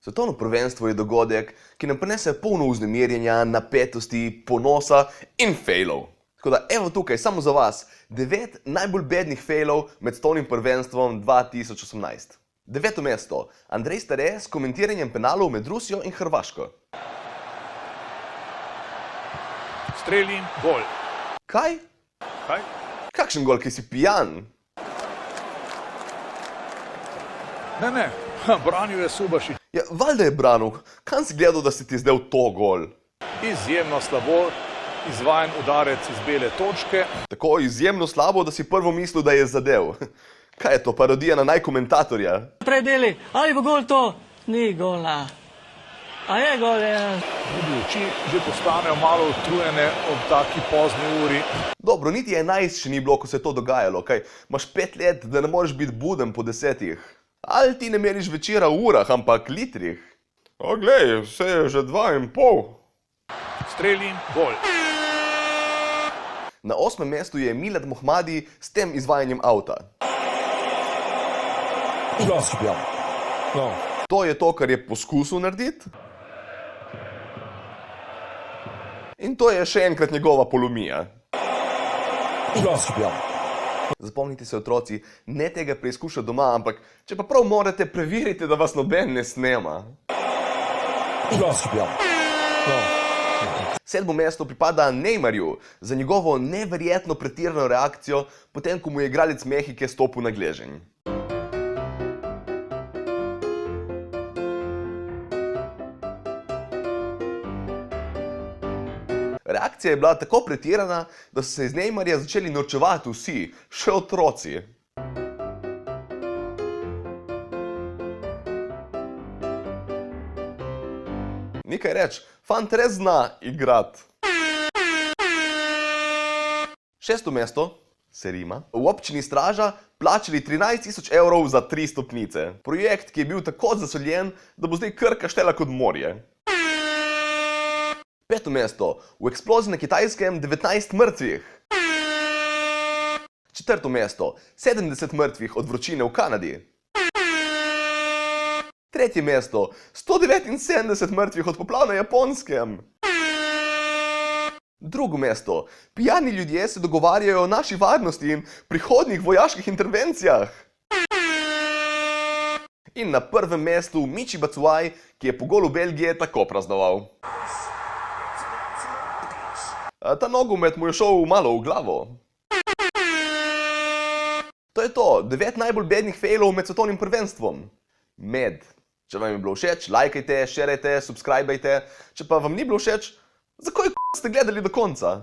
Svetovno prvenstvo je dogodek, ki nam prinese polno vznemirjenja, napetosti, ponosa in failov. Tako da evo tukaj, samo za vas, 9 najbolj bednih failov med svetovnim prvenstvom 2018. 9. mesto. Andrej Stare s komentiranjem penalov med Rusijo in Hrvaško. Streljim, gol. Kaj? Kaj? Kakšen gol, ki si pijan? Ne, branil je Subašić. Ja, valjda je branil. Kam si gledal, da si ti zdel to gol? Izjemno slabo, izvajen udarec iz bele točke. Tako izjemno slabo, da si prvo mislil, da je zadev. Kaj je to, parodija na najkomentatorja? Predeli, ali bo gol to? Ni gola. A je gol, je. Tudi oči že postanejo malo utrujene ob taki pozni uri. Dobro, niti 11 še ni bilo, ko se je to dogajalo. Kaj, imaš 5 let, da ne moreš biti buden po 10. Ali ti ne meriš večera v urah, ampak litrih? O, glej, vse je že 2,5. Streljim, gol. Na 8. mestu je Milad Mohmadi s tem izvajanjem avta. To je to, kar je poskusil narediti. In to je še enkrat njegova polomija. Zapomnite se, otroci, ne tega preizkušati doma, ampak če pa prav morate, preverite, da vas noben ne snema. 7. mesto pripada Neymarju za njegovo neverjetno pretirano reakcijo, potem ko mu je igralec Mehike stopil na gleženj. Reakcija je bila tako pretirana, da so se iz Neymarja začeli norčevati vsi, še otroci. Nekaj reč, fant res zna igrati. 6. mesto, se rima, v občini Straža plačali 13 000 evrov za 3 stopnice. Projekt, ki je bil tako zasoljen, da bo zdaj Krka štela kot morje. 5. mesto. V eksploziji na Kitajskem 19 mrtvih. 4. mesto. 70 mrtvih od vročine v Kanadi. 3. mesto. 179 mrtvih od poplav na Japonskem. 2. mesto. Pijani ljudje se dogovarjajo o naši varnosti in prihodnjih vojaških intervencijah. In na 1. mestu Michy Batshuayi, ki je po golu Belgije tako praznoval. Ta nogomet mu je šel malo v glavo. To je to, 9 najbolj bednih failov med svetovnim prvenstvom. Med. Če vam je bilo všeč, lajkajte, šerajte, subscribajte. Če pa vam ni bilo všeč, zakaj ste gledali do konca?